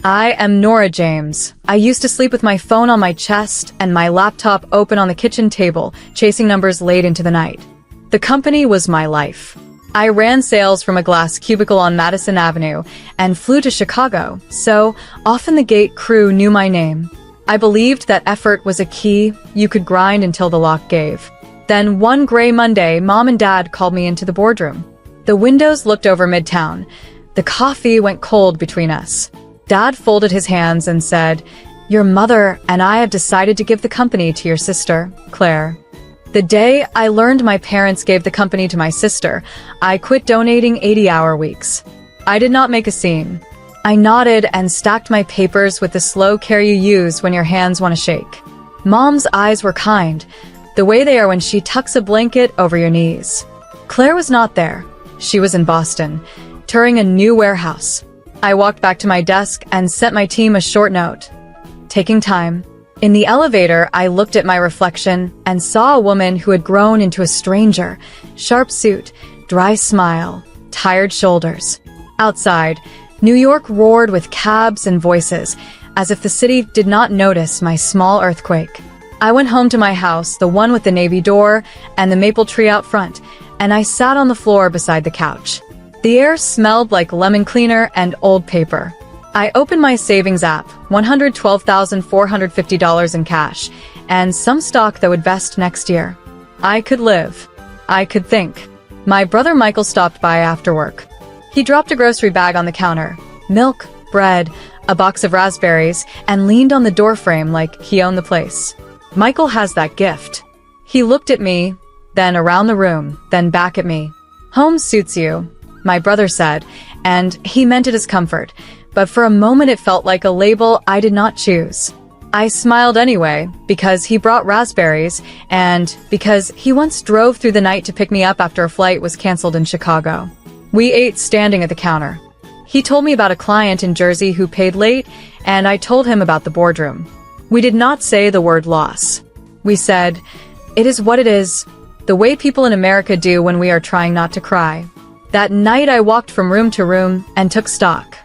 I am Nora James. I used to sleep with my phone on my chest and my laptop open on the kitchen table, chasing numbers late into the night. The company was my life. I ran sales from a glass cubicle on Madison Avenue and flew to Chicago, so often the gate crew knew my name. I believed that effort was a key you could grind until the lock gave. Then one gray Monday, Mom and Dad called me into the boardroom. The windows looked over Midtown. The coffee went cold between us. Dad folded his hands and said, "Your mother and I have decided to give the company to your sister, Claire." The day I learned my parents gave the company to my sister, I quit donating 80-hour weeks. I did not make a scene. I nodded and stacked my papers with the slow care you use when your hands want to shake. Mom's eyes were kind, the way they are when she tucks a blanket over your knees. Claire was not there. She was in Boston, touring a new warehouse. I walked back to my desk and sent my team a short note. Taking time. In the elevator, I looked at my reflection and saw a woman who had grown into a stranger. Sharp suit, dry smile, tired shoulders. Outside, New York roared with cabs and voices, as if the city did not notice my small earthquake. I went home to my house, the one with the navy door and the maple tree out front, and I sat on the floor beside the couch. The air smelled like lemon cleaner and old paper. I opened my savings app, $112,450 in cash, and some stock that would vest next year. I could live. I could think. My brother Michael stopped by after work. He dropped a grocery bag on the counter, milk, bread, a box of raspberries, and leaned on the doorframe like he owned the place. Michael has that gift. He looked at me, then around the room, then back at me. "Home suits you," my brother said, and he meant it as comfort, but for a moment it felt like a label I did not choose. I smiled anyway, because he brought raspberries, and because he once drove through the night to pick me up after a flight was canceled in Chicago. We ate standing at the counter. He told me about a client in Jersey who paid late, and I told him about the boardroom. We did not say the word loss. We said, "It is what it is," the way people in America do when we are trying not to cry. That night I walked from room to room and took stock.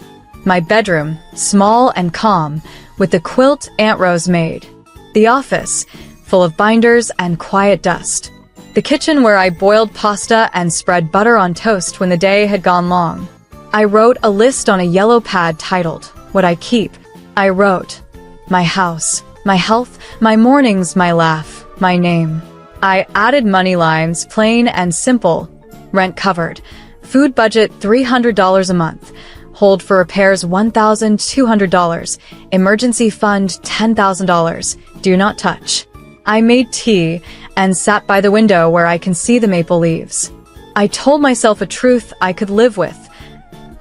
My bedroom, small and calm, with the quilt Aunt Rose made. The office, full of binders and quiet dust. The kitchen where I boiled pasta and spread butter on toast when the day had gone long. I wrote a list on a yellow pad titled, "What I Keep." I wrote, my house, my health, my mornings, my laugh, my name. I added money lines, plain and simple. Rent covered. Food budget $300 a month. Hold for repairs $1,200. Emergency fund $10,000. Do not touch. I made tea and sat by the window where I can see the maple leaves. I told myself a truth I could live with.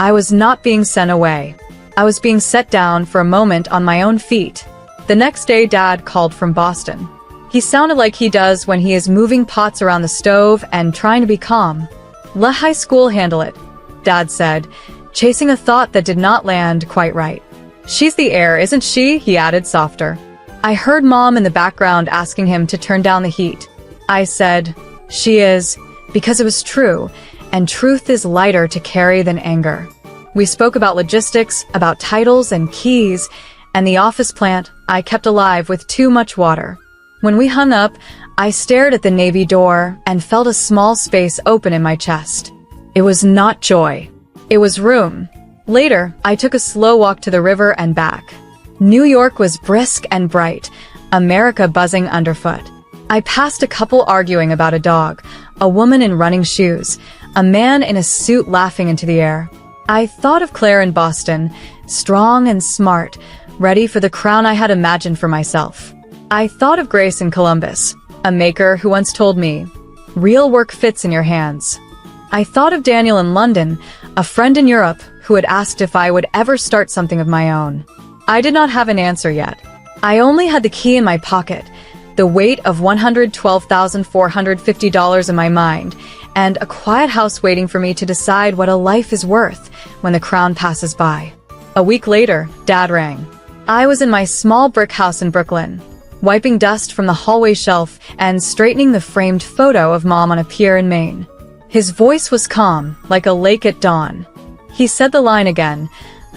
I was not being sent away. I was being set down for a moment on my own feet. The next day, Dad called from Boston. He sounded like he does when he is moving pots around the stove and trying to be calm. "Let high school handle it," Dad said, chasing a thought that did not land quite right. "She's the heir, isn't she?" he added softer. I heard Mom in the background asking him to turn down the heat. I said, "She is," because it was true, and truth is lighter to carry than anger. We spoke about logistics, about titles and keys, and the office plant I kept alive with too much water. When we hung up, I stared at the navy door and felt a small space open in my chest. It was not joy. It was room. Later, I took a slow walk to the river and back. New York was brisk and bright, America buzzing underfoot. I passed a couple arguing about a dog, a woman in running shoes, a man in a suit laughing into the air. I thought of Claire in Boston, strong and smart, ready for the crown I had imagined for myself. I thought of Grace in Columbus, a maker who once told me, "Real work fits in your hands." I thought of Daniel in London, a friend in Europe who had asked if I would ever start something of my own. I did not have an answer yet. I only had the key in my pocket, the weight of $112,450 in my mind, and a quiet house waiting for me to decide what a life is worth when the crown passes by. A week later, Dad rang. I was in my small brick house in Brooklyn, wiping dust from the hallway shelf and straightening the framed photo of Mom on a pier in Maine. His voice was calm, like a lake at dawn. He said the line again,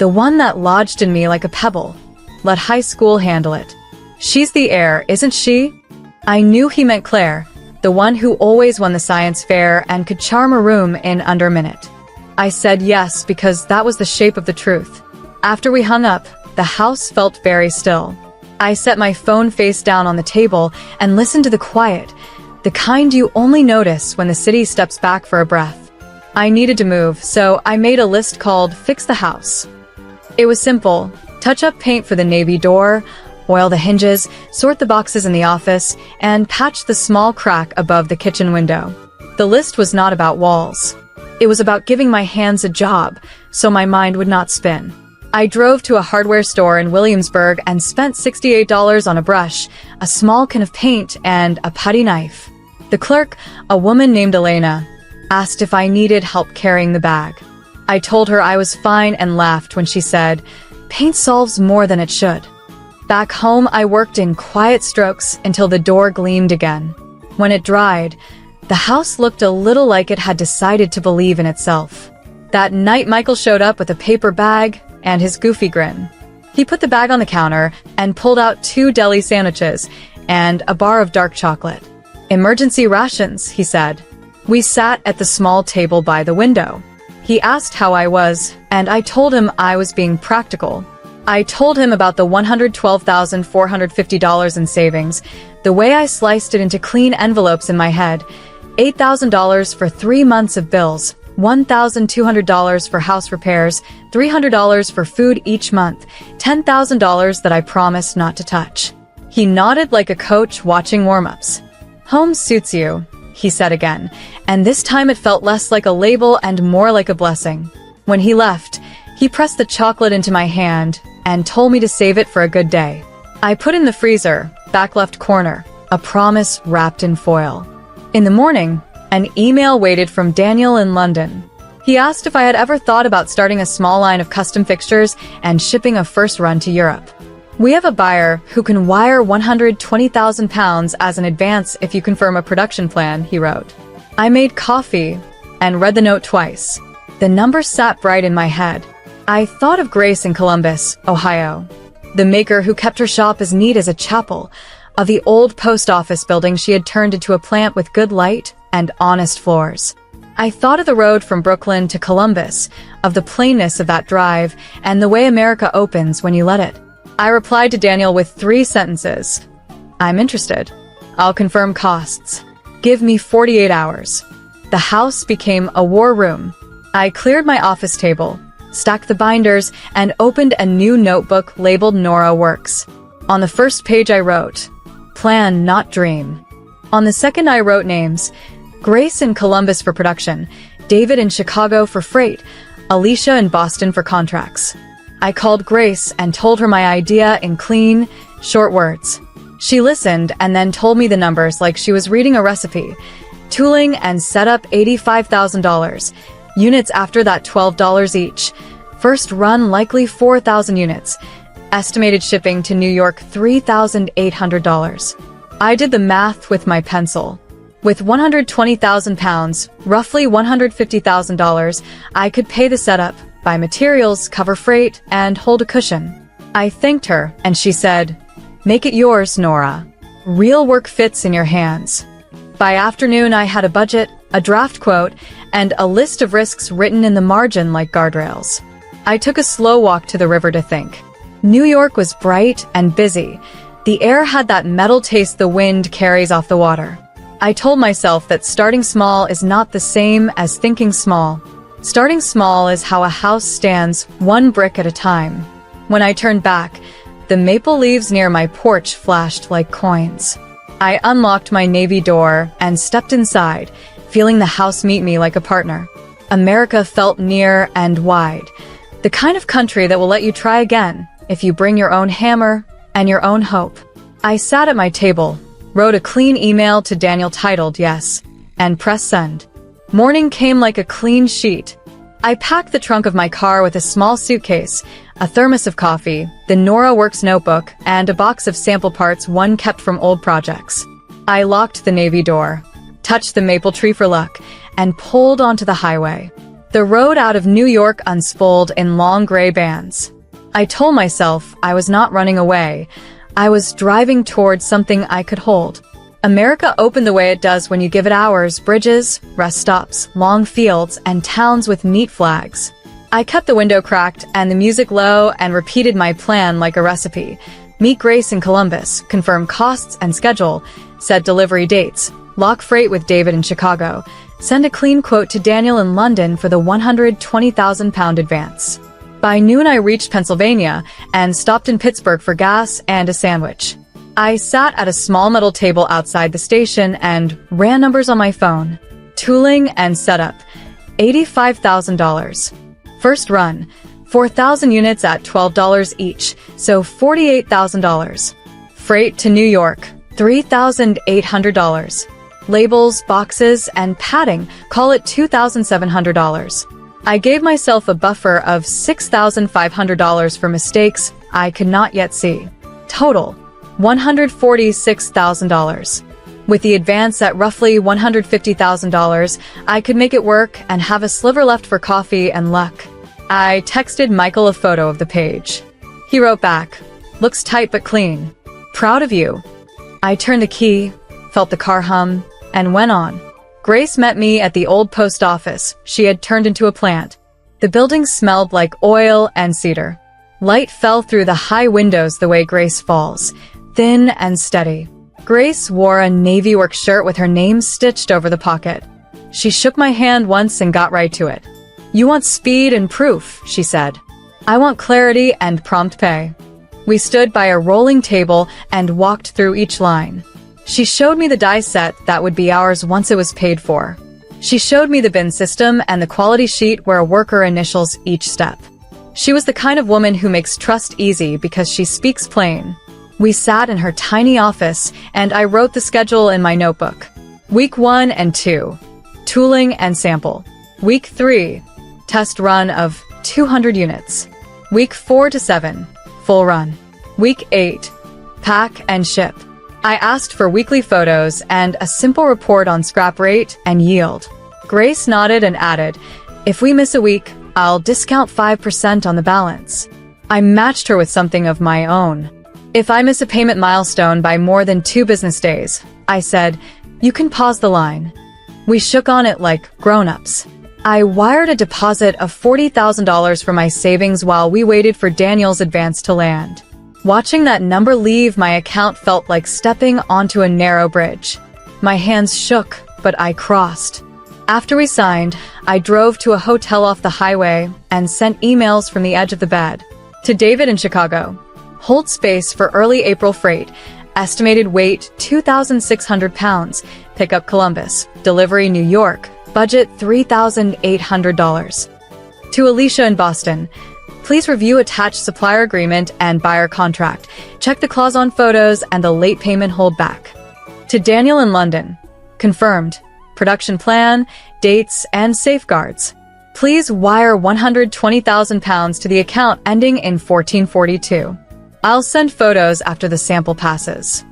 The one that lodged in me like a pebble. Let high school handle it. She's the heir, isn't she? I knew he meant Claire, the one who always won the science fair and could charm a room in under a minute. I said yes because that was the shape of the truth. After we hung up, the house felt very still. I set my phone face down on the table and listened to the quiet, the kind you only notice when the city steps back for a breath. I needed to move, so I made a list called Fix the House. It was simple. Touch up paint for the navy door, oil the hinges, sort the boxes in the office, and patch the small crack above the kitchen window. The list was not about walls. It was about giving my hands a job, so my mind would not spin. I drove to a hardware store in Williamsburg and spent $68 on a brush, a small can of paint, and a putty knife. The clerk, a woman named Elena, asked if I needed help carrying the bag. I told her I was fine and laughed when she said, "Paint solves more than it should." Back home, I worked in quiet strokes until the door gleamed again. When it dried, the house looked a little like it had decided to believe in itself. That night, Michael showed up with a paper bag and his goofy grin. He put the bag on the counter and pulled out 2 deli sandwiches and a bar of dark chocolate. "Emergency rations," he said. We sat at the small table by the window. He asked how I was, and I told him I was being practical. I told him about the $112,450 in savings, the way I sliced it into clean envelopes in my head, $8,000 for 3 months of bills, $1,200 for house repairs, $300 for food each month, $10,000 that I promised not to touch. He nodded like a coach watching warm-ups. "Home suits you," he said again, and this time it felt less like a label and more like a blessing. When he left, he pressed the chocolate into my hand and told me to save it for a good day. I put in the freezer, back left corner, a promise wrapped in foil. In the morning, an email waited from Daniel in London. He asked if I had ever thought about starting a small line of custom fixtures and shipping a first run to Europe. "We have a buyer who can wire £120,000 as an advance if you confirm a production plan," he wrote. I made coffee and read the note twice. The number sat bright in my head. I thought of Grace in Columbus, Ohio, the maker who kept her shop as neat as a chapel, of the old post office building she had turned into a plant with good light and honest floors. I thought of the road from Brooklyn to Columbus, of the plainness of that drive, and the way America opens when you let it. I replied to Daniel with 3 sentences. "I'm interested. I'll confirm costs. Give me 48 hours." The house became a war room. I cleared my office table, stacked the binders, and opened a new notebook labeled Nora Works. On the first page I wrote, "Plan, not dream." On the second I wrote names, Grace in Columbus for production, David in Chicago for freight, Alicia in Boston for contracts. I called Grace and told her my idea in clean, short words. She listened and then told me the numbers like she was reading a recipe. Tooling and setup $85,000. Units after that $12 each. First run likely 4,000 units. Estimated shipping to New York $3,800. I did the math with my pencil. With 120,000 pounds, roughly $150,000, I could pay the setup, buy materials, cover freight, and hold a cushion. I thanked her, and she said, "Make it yours, Nora. Real work fits in your hands." By afternoon, I had a budget, a draft quote, and a list of risks written in the margin like guardrails. I took a slow walk to the river to think. New York was bright and busy. The air had that metal taste the wind carries off the water. I told myself that starting small is not the same as thinking small. Starting small is how a house stands, one brick at a time. When I turned back, the maple leaves near my porch flashed like coins. I unlocked my navy door and stepped inside, feeling the house meet me like a partner. America felt near and wide. The kind of country that will let you try again if you bring your own hammer and your own hope. I sat at my table, wrote a clean email to Daniel titled Yes, and pressed send. Morning came like a clean sheet. I packed the trunk of my car with a small suitcase, a thermos of coffee, the Nora Works notebook, and a box of sample parts one kept from old projects. I locked the navy door, touched the maple tree for luck, and pulled onto the highway. The road out of New York unspoled in long gray bands. I told myself I was not running away. I was driving towards something I could hold. America opened the way it does when you give it hours, bridges, rest stops, long fields, and towns with neat flags. I kept the window cracked and the music low and repeated my plan like a recipe. Meet Grace in Columbus, confirm costs and schedule, set delivery dates, lock freight with David in Chicago, send a clean quote to Daniel in London for the £120,000 advance. By noon I reached Pennsylvania and stopped in Pittsburgh for gas and a sandwich. I sat at a small metal table outside the station and ran numbers on my phone. Tooling and setup, $85,000. First run, 4,000 units at $12 each, so $48,000. Freight to New York, $3,800. Labels, boxes, and padding, call it $2,700. I gave myself a buffer of $6,500 for mistakes I could not yet see. Total, $146,000. With the advance at roughly $150,000, I could make it work and have a sliver left for coffee and luck. I texted Michael a photo of the page. He wrote back, "Looks tight but clean. Proud of you." I turned the key, felt the car hum, and went on. Grace met me at the old post office she had turned into a plant. The building smelled like oil and cedar. Light fell through the high windows the way Grace falls, thin and steady. Grace wore a navy work shirt with her name stitched over the pocket. She shook my hand once and got right to it. "You want speed and proof," she said. "I want clarity and prompt pay." We stood by a rolling table and walked through each line. She showed me the die set that would be ours once it was paid for. She showed me the bin system and the quality sheet where a worker initials each step. She was the kind of woman who makes trust easy because she speaks plain. We sat in her tiny office, and I wrote the schedule in my notebook. Week 1 and 2, tooling and sample. Week 3, test run of 200 units. Week 4 to 7, full run. Week 8, pack and ship. I asked for weekly photos and a simple report on scrap rate and yield. Grace nodded and added, "If we miss a week, I'll discount 5% on the balance." I matched her with something of my own. "If I miss a payment milestone by more than 2 business days," I said, "you can pause the line." We shook on it like grown-ups. I wired a deposit of $40,000 for my savings while we waited for Daniel's advance to land. Watching that number leave my account felt like stepping onto a narrow bridge. My hands shook, but I crossed. After we signed, I drove to a hotel off the highway and sent emails from the edge of the bed. To David in Chicago. Hold space for early April freight. Estimated weight 2,600 pounds. Pickup Columbus. Delivery New York. Budget $3,800. To Alicia in Boston. Please review attached supplier agreement and buyer contract. Check the clause on photos and the late payment holdback. To Daniel in London. Confirmed. Production plan, dates, and safeguards. Please wire £120,000 to the account ending in 1442. I'll send photos after the sample passes.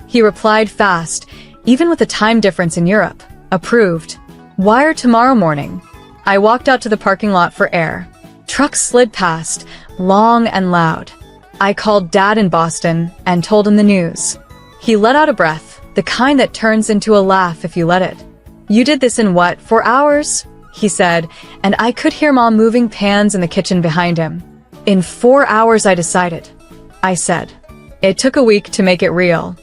He replied fast, even with the time difference in Europe. Approved. Wire tomorrow morning. I walked out to the parking lot for air. Trucks slid past, long and loud. I called Dad in Boston and told him the news. He let out a breath, the kind that turns into a laugh if you let it. "You did this in what, 4 hours?" he said, and I could hear Mom moving pans in the kitchen behind him. "In 4 hours I decided," I said. "It took a week to make it real."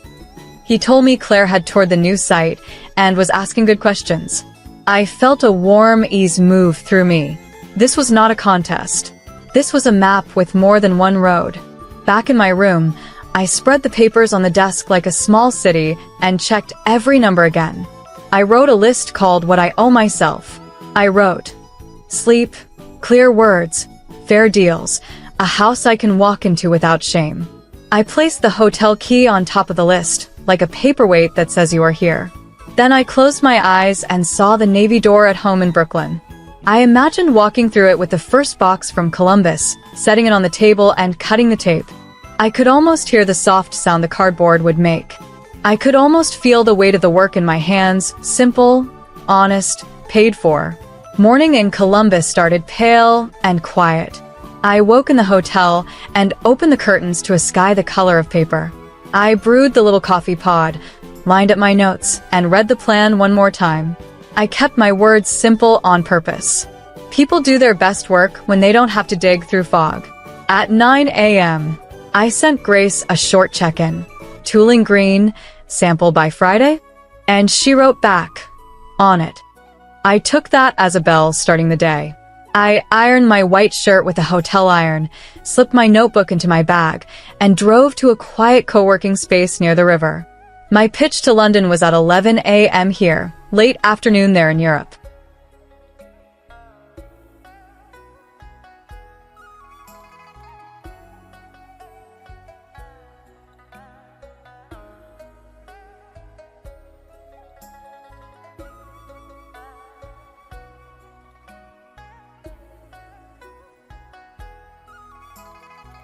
He told me Claire had toured the new site and was asking good questions. I felt a warm ease move through me. This was not a contest. This was a map with more than one road. Back in my room, I spread the papers on the desk like a small city and checked every number again. I wrote a list called What I Owe Myself. I wrote, sleep, clear words, fair deals, a house I can walk into without shame. I placed the hotel key on top of the list, like a paperweight that says you are here. Then I closed my eyes and saw the Navy door at home in Brooklyn. I imagined walking through it with the first box from Columbus, setting it on the table and cutting the tape. I could almost hear the soft sound the cardboard would make. I could almost feel the weight of the work in my hands, simple, honest, paid for. Morning in Columbus started pale and quiet. I woke in the hotel and opened the curtains to a sky the color of paper. I brewed the little coffee pod, lined up my notes, and read the plan one more time. I kept my words simple on purpose. People do their best work when they don't have to dig through fog. At 9 a.m., I sent Grace a short check-in. Tooling green, sample by Friday? And she wrote back, on it. I took that as a bell starting the day. I ironed my white shirt with a hotel iron, slipped my notebook into my bag, and drove to a quiet co-working space near the river. My pitch to London was at 11 a.m. here, late afternoon there in Europe.